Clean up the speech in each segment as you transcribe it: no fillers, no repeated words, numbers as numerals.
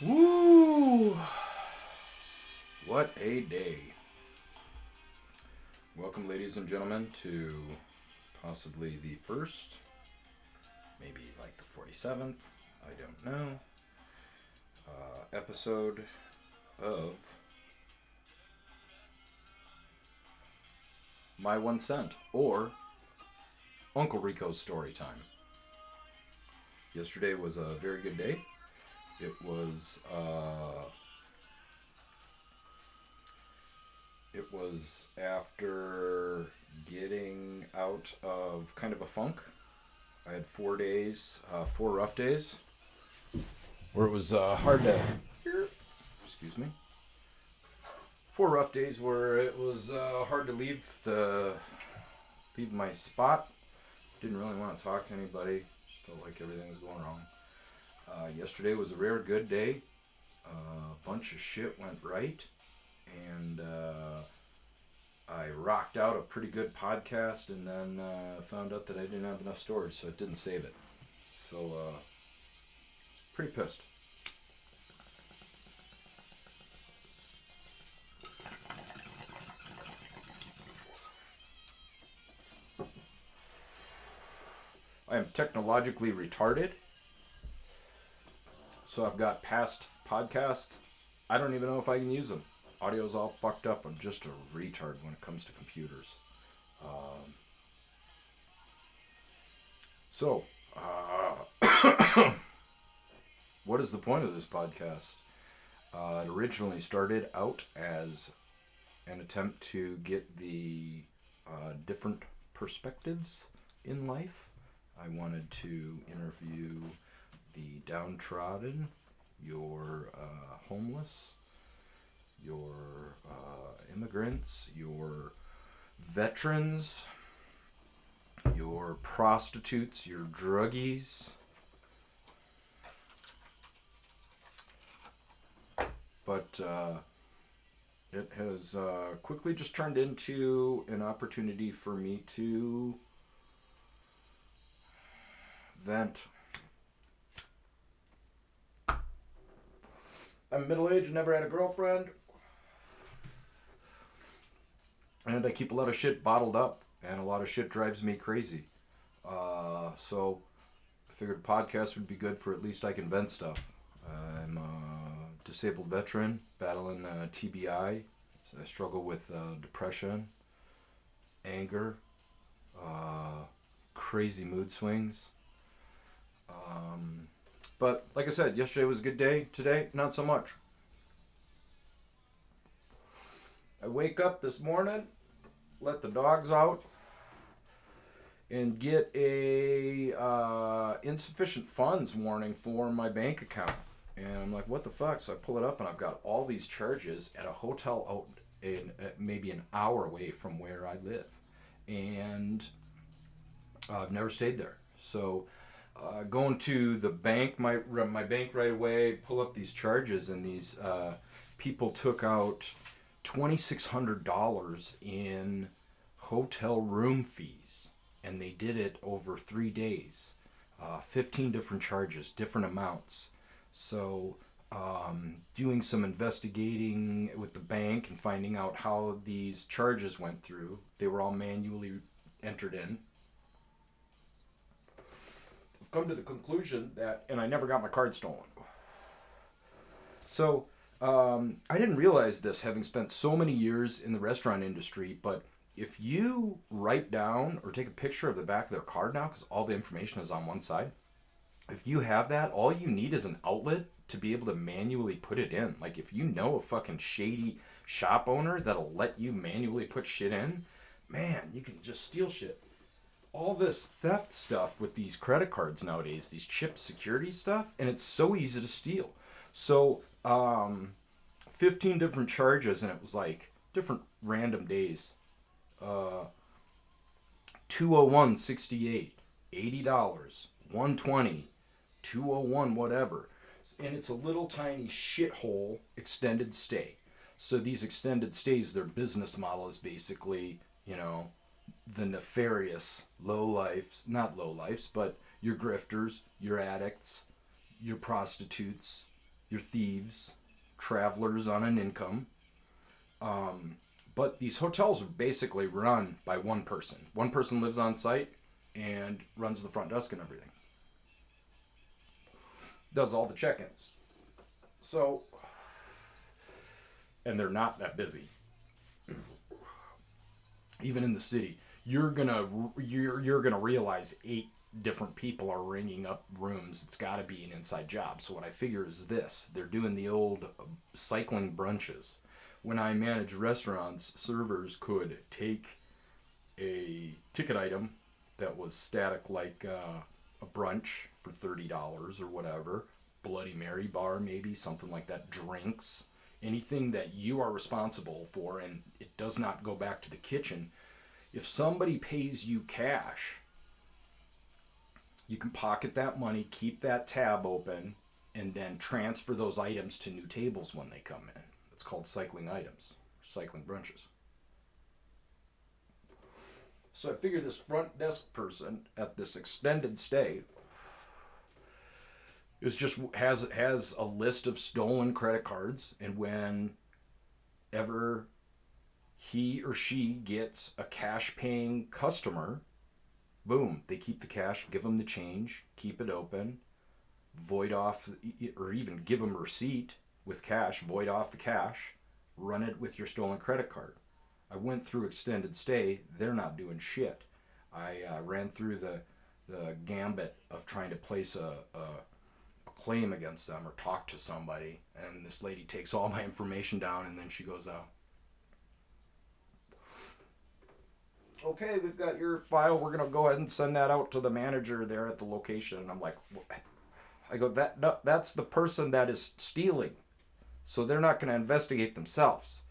Woo! What a day. Welcome, ladies and gentlemen, to possibly the first, maybe like the 47th, I don't know, episode of My 1 Cent, or Uncle Rico's Storytime. Yesterday was a very good day. It was after getting out of kind of a funk. I had 4 days, 4 rough days, where it was hard to, excuse me, 4 rough days where it was hard to leave my spot. Didn't really want to talk to anybody. Just felt like everything was going wrong. Yesterday was a rare good day. A bunch of shit went right, and I rocked out a pretty good podcast, and then found out that I didn't have enough storage, so it didn't save it. So I was pretty pissed. I am technologically retarded. So I've got past podcasts. I don't even know if I can use them. Audio's all fucked up. I'm just a retard when it comes to computers. What is the point of this podcast? It originally started out as an attempt to get the different perspectives in life. I wanted to interview the downtrodden, your homeless, your immigrants, your veterans, your prostitutes, your druggies. But it has quickly just turned into an opportunity for me to vent. I'm middle-aged, never had a girlfriend, and I keep a lot of shit bottled up, and a lot of shit drives me crazy. So I figured a podcast would be good for at least I can vent stuff. I'm a disabled veteran battling TBI. So I struggle with depression, anger, crazy mood swings. But like I said, yesterday was a good day. Today, not so much. I wake up this morning, let the dogs out, and get a insufficient funds warning for my bank account. And I'm like, what the fuck? So I pull it up, and I've got all these charges at a hotel out maybe an hour away from where I live. And I've never stayed there. So going to the bank, my bank right away, pull up these charges, and these people took out $2,600 in hotel room fees, and they did it over 3 days. 15 different charges, different amounts. So doing some investigating with the bank and finding out how these charges went through. They were all manually entered in. Come to the conclusion that, and I never got my card stolen. So I didn't realize this, having spent so many years in the restaurant industry, but if you write down or take a picture of the back of their card now, because all the information is on one side, if you have that, all you need is an outlet to be able to manually put it in. Like, if you know a fucking shady shop owner that'll let you manually put shit in, man, you can just steal shit. All this theft stuff with these credit cards nowadays, these chip security stuff, and it's so easy to steal. So 15 different charges, and it was like different random days. 201.68, $80, 120, 201 whatever. And it's a little tiny shithole extended stay. So these extended stays, their business model is basically, the nefarious not low lifes, but your grifters, your addicts, your prostitutes, You're thieves, travelers on an income. But these hotels are basically run by one person. One person lives on site and runs the front desk and everything. Does all the check-ins. So, and they're not that busy. Even in the city, you're gonna realize 8 different people are ringing up rooms. It's got to be an inside job. So what I figure is this: they're doing the old cycling brunches. When I managed restaurants, servers could take a ticket item that was static, like a brunch for $30 or whatever, Bloody Mary bar maybe, something like that, drinks, anything that you are responsible for, and it does not go back to the kitchen. If somebody pays you cash, you can pocket that money, keep that tab open, and then transfer those items to new tables when they come in. It's called cycling items, cycling brunches. So I figure this front desk person at this extended stay is just has a list of stolen credit cards, and whenever he or she gets a cash paying customer, boom, they keep the cash, give them the change, keep it open, void off, or even give them a receipt with cash, void off the cash, run it with your stolen credit card. I went through extended stay. They're not doing shit. I ran through the gambit of trying to place a claim against them or talk to somebody, and this lady takes all my information down, and then she goes out. Okay, we've got your file. We're going to go ahead and send that out to the manager there at the location. And I'm like, I go, that's the person that is stealing. So they're not going to investigate themselves.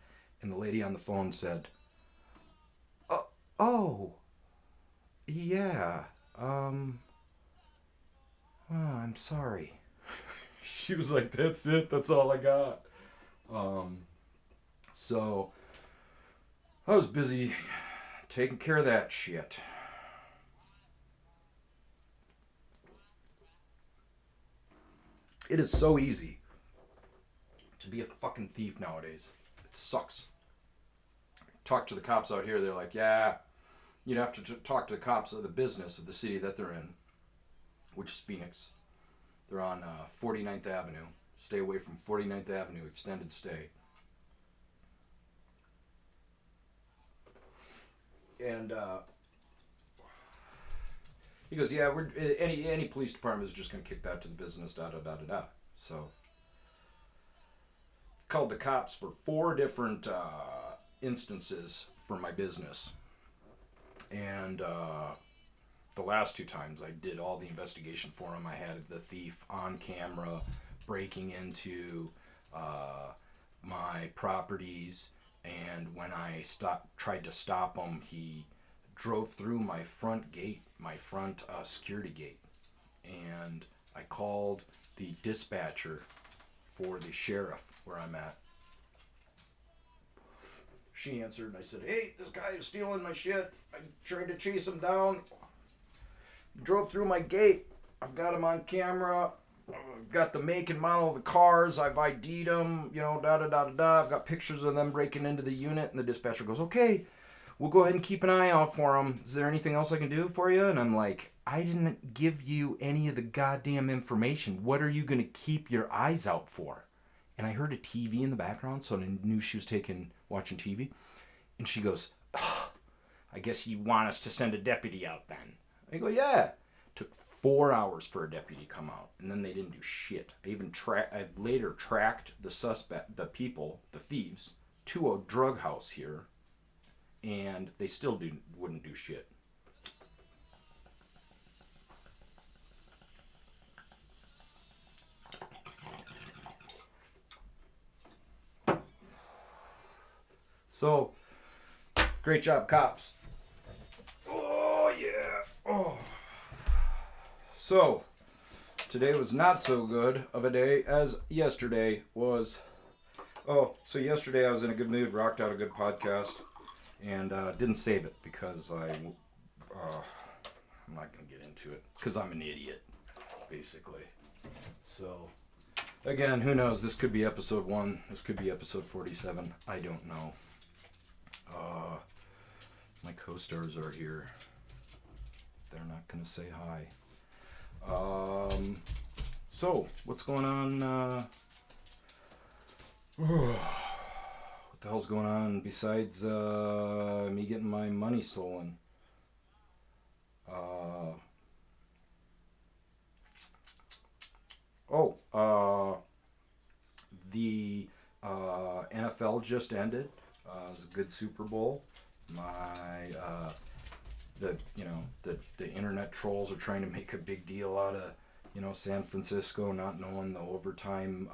And the lady on the phone said, oh, yeah, I'm sorry. She was like, that's it. That's all I got. So I was busy taking care of that shit. It is so easy to be a fucking thief nowadays. It sucks. Talk to the cops out here. They're like, yeah, you'd have to talk to the cops of the business of the city that they're in, which is Phoenix. They're on 49th Avenue. Stay away from 49th Avenue, extended stay. And he goes, yeah, we're any police department is just going to kick that to the business, da da da da da. So called the cops for 4 different instances for my business, and the last 2 times I did all the investigation for him. I had the thief on camera breaking into my properties, and when I tried to stop him, he drove through my front gate, my front security gate, and I called the dispatcher for the sheriff where I'm at. She answered, and I said, hey, this guy is stealing my shit. I tried to chase him down. He drove through my gate. I've got him on camera. I've got the make and model of the cars. I've ID'd them, da da da da da. I've got pictures of them breaking into the unit. And the dispatcher goes, okay, we'll go ahead and keep an eye out for them. Is there anything else I can do for you? And I'm like, I didn't give you any of the goddamn information. What are you going to keep your eyes out for? And I heard a TV in the background, so I knew she was watching TV. And she goes, oh, I guess you want us to send a deputy out then. I go, yeah. Took 4 hours for a deputy to come out, and then they didn't do shit. I later tracked the thieves, to a drug house here, and they still wouldn't do shit. So, great job, cops. Oh, yeah. Oh. So, today was not so good of a day as yesterday was. Oh, so yesterday I was in a good mood, rocked out a good podcast, and didn't save it because I'm not going to get into it because I'm an idiot, basically. So, Again, who knows? This could be episode 1. This could be episode 47. I don't know. My co-stars are here. They're not going to say hi. So, what's going on? What the hell's going on besides me getting my money stolen? The NFL just ended. It was a good Super Bowl. The internet trolls are trying to make a big deal out of San Francisco not knowing the overtime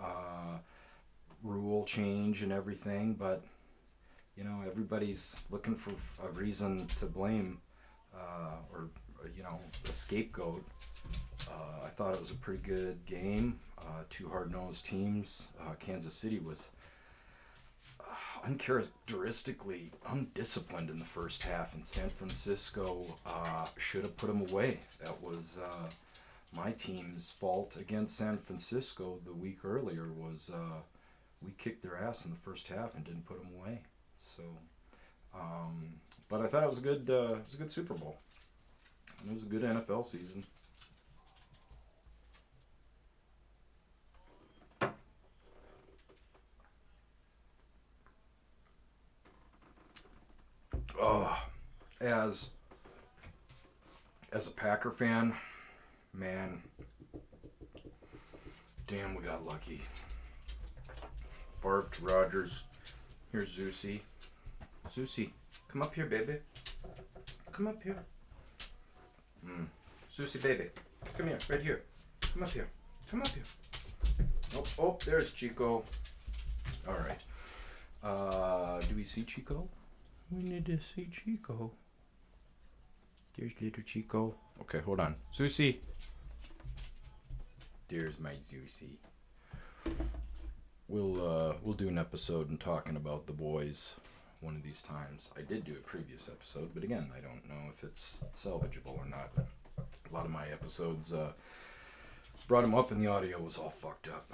rule change and everything, but everybody's looking for a reason to blame or a scapegoat. I thought it was a pretty good game. Two hard-nosed teams. Kansas City was uncharacteristically undisciplined in the first half, and San Francisco should have put them away. That was my team's fault against San Francisco the week earlier. Was we kicked their ass in the first half and didn't put them away. So, but I thought it was a good Super Bowl. And it was a good NFL season. As a Packer fan, man, damn, we got lucky. Favre to Rodgers. Here's Zeusy. Zeusy, come up here, baby. Come up here. Zeusy, baby. Come here, right here. Come up here. Come up here. Oh, there's Chico. All right. Do we see Chico? We need to see Chico. There's little Chico. Okay, hold on. Zeusy. There's my Zeusy. We'll do an episode and talking about the boys one of these times. I did do a previous episode, but again, I don't know if it's salvageable or not. A lot of my episodes brought them up and the audio was all fucked up.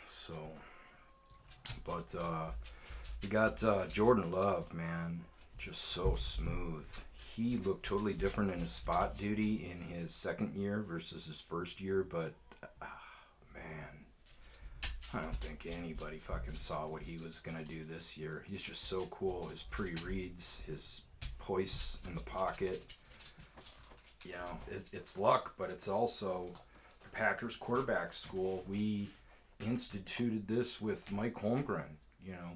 So, but we got Jordan Love, man. Just so smooth. He looked totally different in his spot duty in his second year versus his first year, but man, I don't think anybody fucking saw what he was gonna do this year. He's just so cool. His pre-reads, his poise in the pocket. It's luck, but it's also the Packers quarterback school. We instituted this with Mike Holmgren.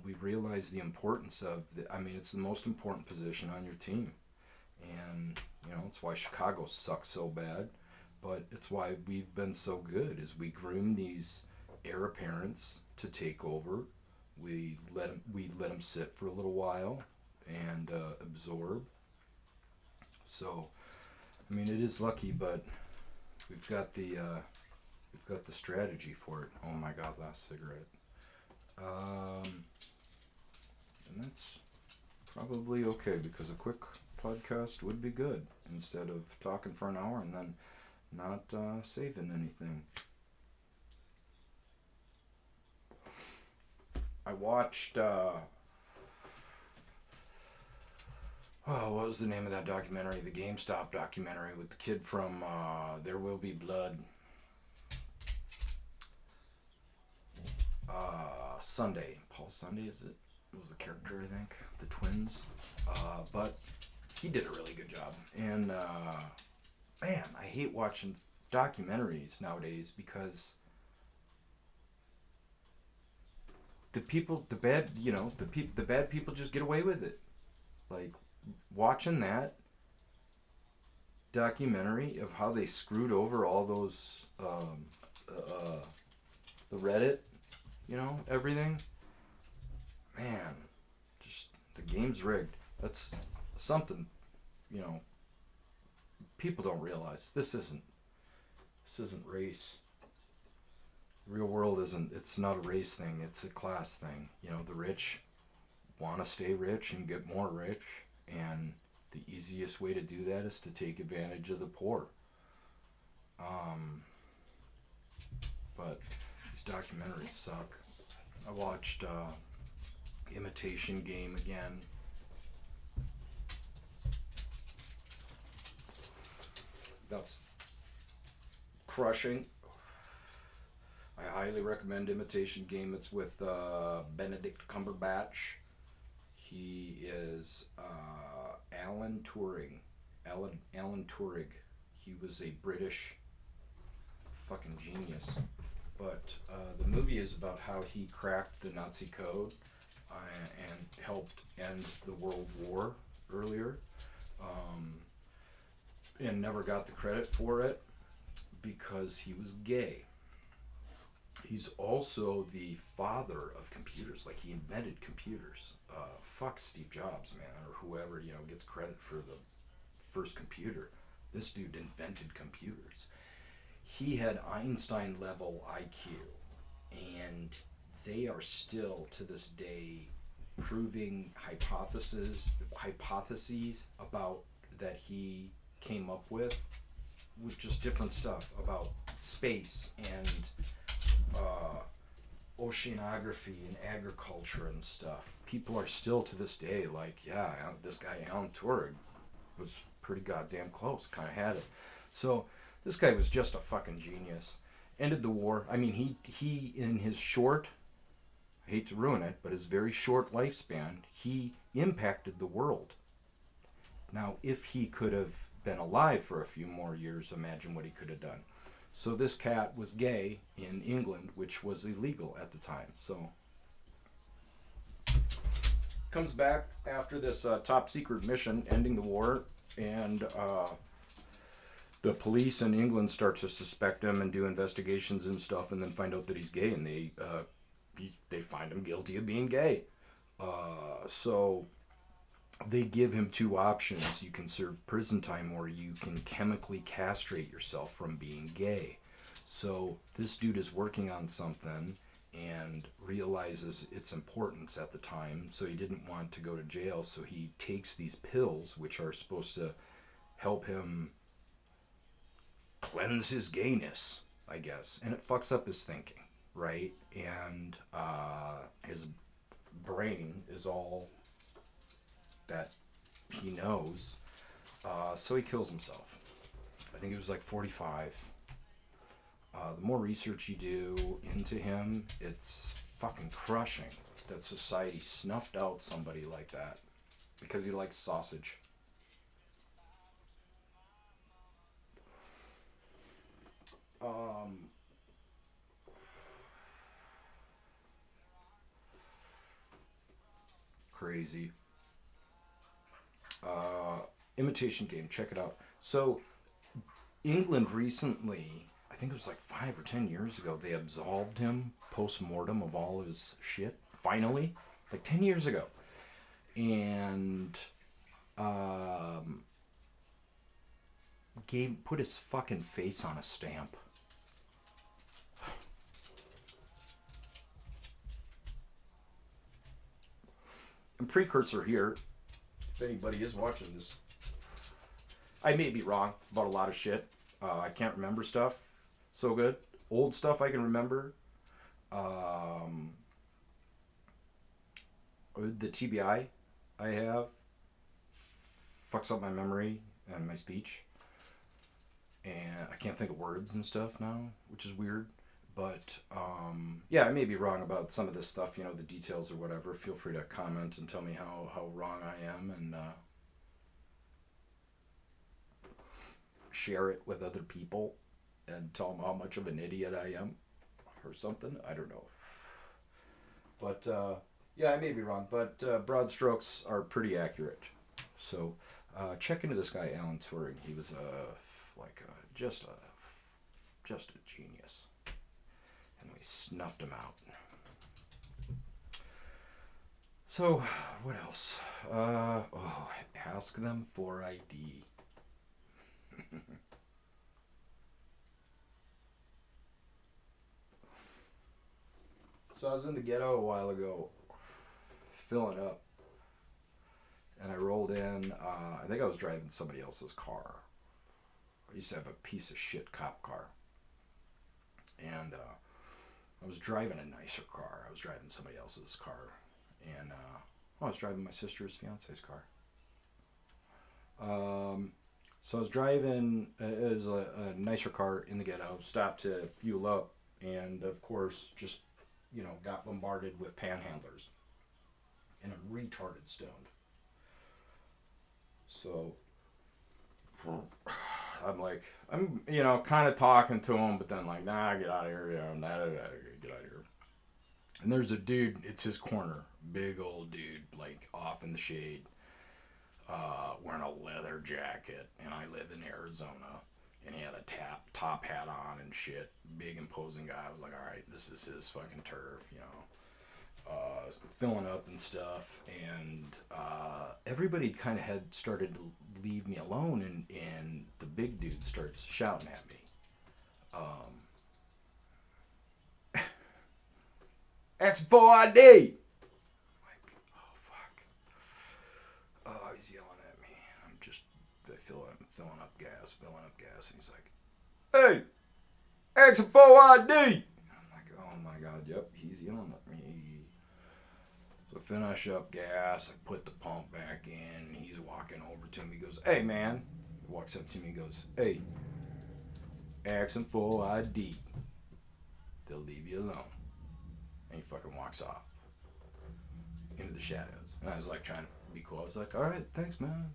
We realize the importance of it's the most important position on your team. And, it's why Chicago sucks so bad. But it's why we've been so good, is we groom these heir apparents to take over. We let them sit for a little while and absorb. So, it is lucky, but we've got the strategy for it. Oh my God, last cigarette. And that's probably okay, because a quick podcast would be good instead of talking for an hour and then not saving anything. I watched what was the name of that documentary? The GameStop documentary with the kid from There Will Be Blood. Sunday. Paul Sunday, is it? Was the character, I think. The twins. But he did a really good job. And, man, I hate watching documentaries nowadays because the bad people just get away with it. Like, watching that documentary of how they screwed over all those, the Reddit, everything. Man, just the game's rigged. That's something, people don't realize. This isn't race. The real world it's not a race thing, it's a class thing. The rich want to stay rich and get more rich, and the easiest way to do that is to take advantage of the poor. But these documentaries suck. I watched Imitation Game again. That's crushing. I highly recommend Imitation Game. It's with Benedict Cumberbatch. He is Alan Turing. Alan Turing. He was a British fucking genius. But the movie is about how he cracked the Nazi code and helped end the World War earlier, and never got the credit for it because he was gay. He's also the father of computers. Like, he invented computers. Fuck Steve Jobs, man, or whoever, gets credit for the first computer. This dude invented computers. He had Einstein level IQ, and they are still to this day proving hypotheses about that he came up with just different stuff about space and oceanography and agriculture and stuff. People are still to this day like, yeah, this guy Alan Turing was pretty goddamn close, kind of had it. So this guy was just a fucking genius. Ended the war. I mean, he in his short, I hate to ruin it, but his very short lifespan, he impacted the world. Now, if he could have been alive for a few more years, imagine what he could have done. So this cat was gay in England, which was illegal at the time. So comes back after this top secret mission, ending the war, and the police in England start to suspect him and do investigations and stuff, and then find out that he's gay, and they find him guilty of being gay. So they give him two options. You can serve prison time, or you can chemically castrate yourself from being gay. So this dude is working on something and realizes its importance at the time, so he didn't want to go to jail, so he takes these pills which are supposed to help him cleanse his gayness, I guess, and it fucks up his thinking, right? And his brain is all that he knows, so he kills himself. I think he was like 45. The more research you do into him, it's fucking crushing that society snuffed out somebody like that because he likes sausage. Crazy. Imitation Game, check it out. So England recently, I think it was like 5 or 10 years ago, they absolved him post-mortem of all his shit, finally, like 10 years ago. And put his fucking face on a stamp. And precursor here, if anybody is watching this, I may be wrong about a lot of shit. I can't remember stuff so good. Old stuff I can remember. The TBI I have fucks up my memory and my speech. And I can't think of words and stuff now, which is weird. But, yeah, I may be wrong about some of this stuff, the details or whatever. Feel free to comment and tell me how wrong I am, and share it with other people and tell them how much of an idiot I am or something. I don't know. But, yeah, I may be wrong, but broad strokes are pretty accurate. So, check into this guy, Alan Turing. He was just a genius. And we snuffed him out. So, what else? Ask them for ID. So I was in the ghetto a while ago, filling up, and I rolled in. I think I was driving somebody else's car. I used to have a piece of shit cop car, and I was driving a nicer car. I was driving somebody else's car. And I was driving my sister's fiance's car. So I was driving, it was a nicer car in the ghetto, stopped to fuel up, and of course, just, got bombarded with panhandlers. And I'm retarded stoned. So I'm like, kind of talking to him, but then like, nah, get out of here, get out of here. And there's a dude, it's his corner, big old dude, like off in the shade, wearing a leather jacket, and I live in Arizona, and he had a top hat on and shit, big imposing guy. I was like, all right, this is his fucking turf, filling up and stuff, and everybody kind of had started to leave me alone, and the big dude starts shouting at me. X4ID! Like, oh fuck. Oh, he's yelling at me. I'm just filling up gas, and he's like, hey, X4ID! I'm like, oh my god, yep, he's yelling at me. So I finish up gas, I put the pump back in, and he's walking over to me. He goes, hey man. He walks up to me and goes, hey, X4ID. They'll leave you alone. And he fucking walks off into the shadows. And I was like trying to be cool. I was like, all right, thanks man,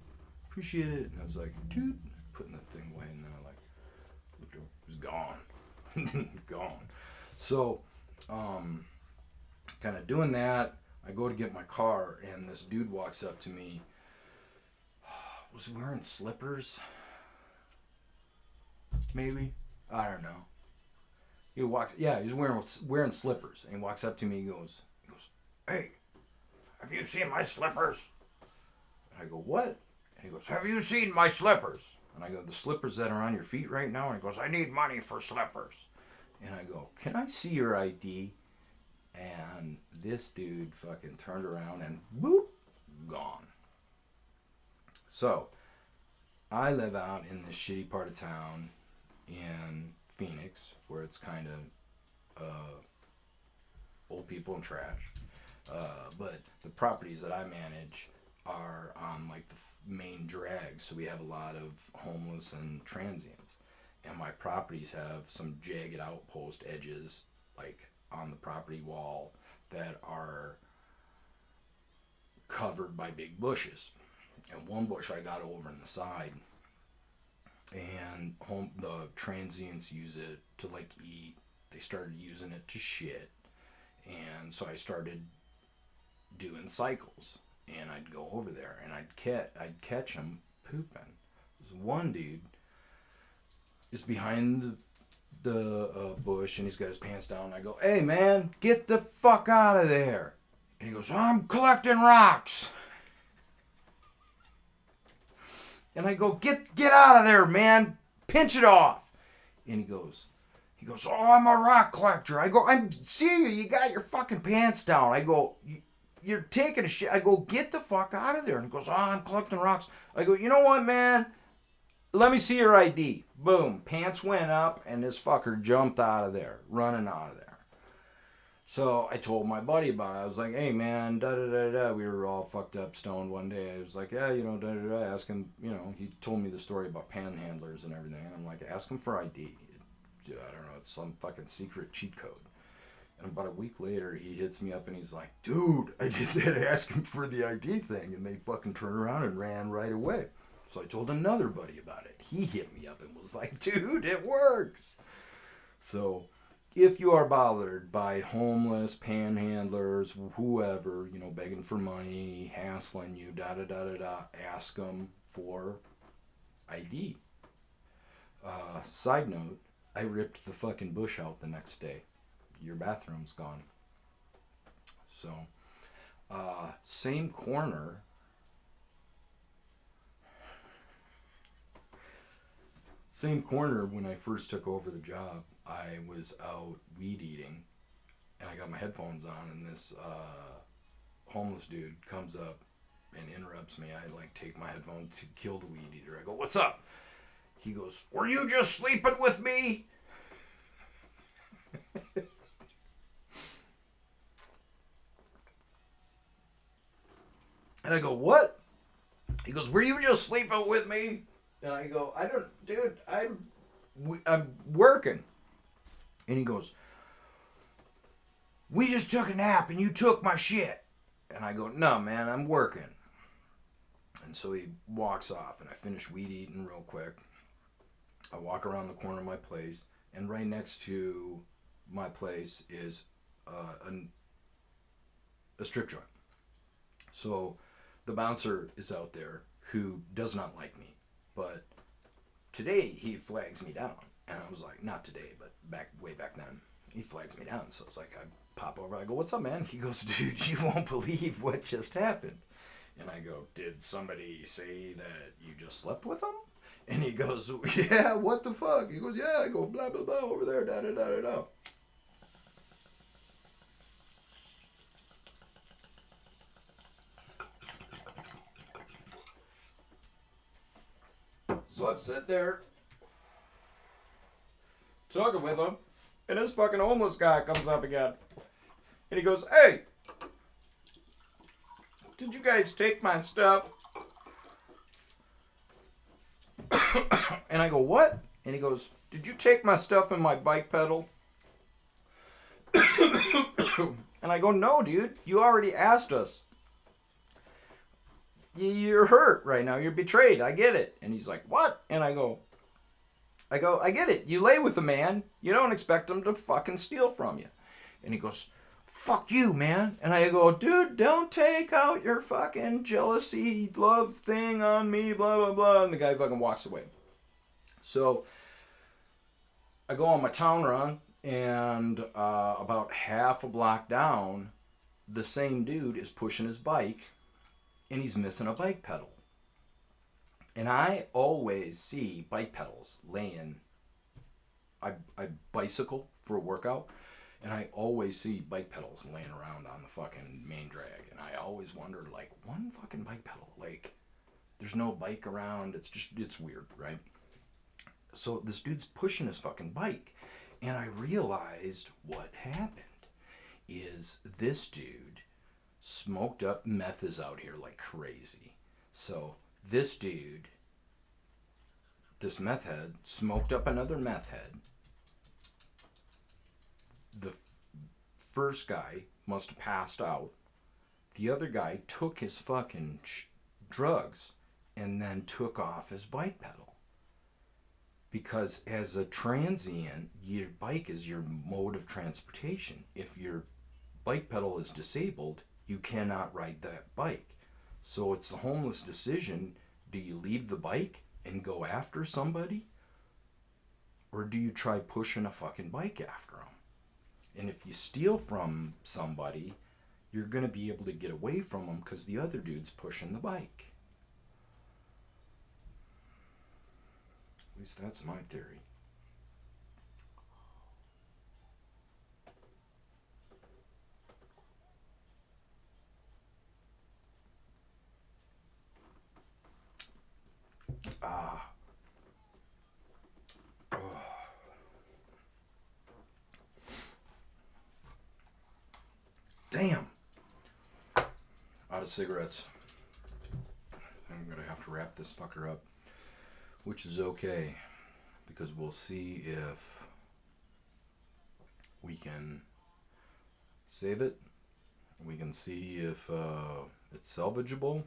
appreciate it. And I was like, dude, putting the thing away, and then I like looked over, he was gone. Gone. So kind of doing that, I go to get my car, and this dude walks up to me. Was he wearing slippers? Maybe? I don't know. He was wearing slippers, and he walks up to me. He goes, hey, have you seen my slippers? And I go, what? And he goes, have you seen my slippers? And I go, the slippers that are on your feet right now? And he goes, I need money for slippers. And I go, can I see your ID? And this dude fucking turned around and boop, gone. So I live out in this shitty part of town in Phoenix, where it's kind of old people and trash. But the properties that I manage are on like the main drags, so we have a lot of homeless and transients. And my properties have some jagged outpost edges, like on the property wall, that are covered by big bushes. And one bush I got over on the side, and the transients use it to like eat. They started using it to shit, and so I started doing cycles, and I'd go over there, and I'd catch them pooping. There's one dude is behind the bush, and he's got his pants down, and I go, hey man, get the fuck out of there. And he goes, I'm collecting rocks. And I go, get out of there, man. Pinch it off. And he goes, oh, I'm a rock collector. I go, I see you. You got your fucking pants down. I go, you're taking a shit. I go, get the fuck out of there. And he goes, oh, I'm collecting rocks. I go, you know what, man? Let me see your ID. Boom. Pants went up, and this fucker jumped out of there, running out of there. So I told my buddy about it. I was like, hey, man, da-da-da-da. We were all fucked up, stoned one day. I was like, yeah, da-da-da. Ask him, he told me the story about panhandlers and everything. And I'm like, ask him for ID. I don't know, it's some fucking secret cheat code. And about a week later, he hits me up and he's like, dude, I did that, ask him for the ID thing. And they fucking turned around and ran right away. So I told another buddy about it. He hit me up and was like, dude, it works. So if you are bothered by homeless, panhandlers, whoever, begging for money, hassling you, da-da-da-da-da, ask them for ID. Side note, I ripped the fucking bush out the next day. Your bathroom's gone. So, same corner. Same corner when I first took over the job. I was out weed eating, and I got my headphones on, and this homeless dude comes up and interrupts me. I take my headphones to kill the weed eater. I go, what's up? He goes, were you just sleeping with me? And I go, what? He goes, were you just sleeping with me? And I go, I don't, dude, I'm working. And he goes, we just took a nap and you took my shit. And I go, no, man, I'm working. And so he walks off, and I finish weed eating real quick. I walk around the corner of my place, and right next to my place is a strip joint. So the bouncer is out there who does not like me. But today he flags me down. And I was like, not today, but way back then. He flags me down. So it's like, I pop over. I go, what's up, man? He goes, dude, you won't believe what just happened. And I go, did somebody say that you just slept with him? And he goes, yeah, what the fuck? He goes, yeah. I go, blah, blah, blah, over there, da, da, da, da, da. So I'm sitting there talking with him, and this fucking homeless guy comes up again. And he goes, hey, did you guys take my stuff? And I go, what? And he goes, did you take my stuff and my bike pedal? And I go, no, dude, you already asked us. You're hurt right now. You're betrayed. I get it. And he's like, what? And I go, I get it. You lay with a man. You don't expect him to fucking steal from you. And he goes, fuck you, man. And I go, dude, don't take out your fucking jealousy love thing on me, blah, blah, blah. And the guy fucking walks away. So I go on my town run, and about half a block down, the same dude is pushing his bike, and he's missing a bike pedal. And I always see bike pedals laying. I bicycle for a workout, and I always see bike pedals laying around on the fucking main drag. And I always wondered, like, one fucking bike pedal. Like, there's no bike around. It's weird, right? So this dude's pushing his fucking bike. And I realized what happened is this dude smoked up. Meth is out here like crazy. So this dude, this meth head, smoked up another meth head. The first guy must have passed out. The other guy took his fucking drugs and then took off his bike pedal. Because as a transient, your bike is your mode of transportation. If your bike pedal is disabled, you cannot ride that bike. So it's the homeless decision. Do you leave the bike and go after somebody? Or do you try pushing a fucking bike after them? And if you steal from somebody, you're going to be able to get away from them because the other dude's pushing the bike. At least that's my theory. Damn. Out of cigarettes. I'm going to have to wrap this fucker up. Which is okay. Because we'll see if we can save it. We can see if it's salvageable.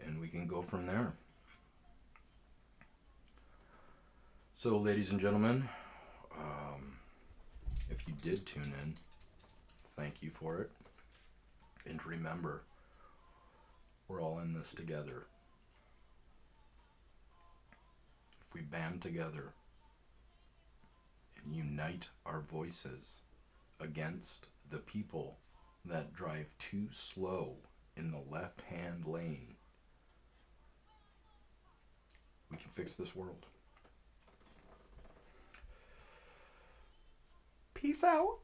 And we can go from there. So, ladies and gentlemen, if you did tune in, thank you for it. And remember, we're all in this together. If we band together and unite our voices against the people that drive too slow in the left-hand lane, we can fix this world. Peace out.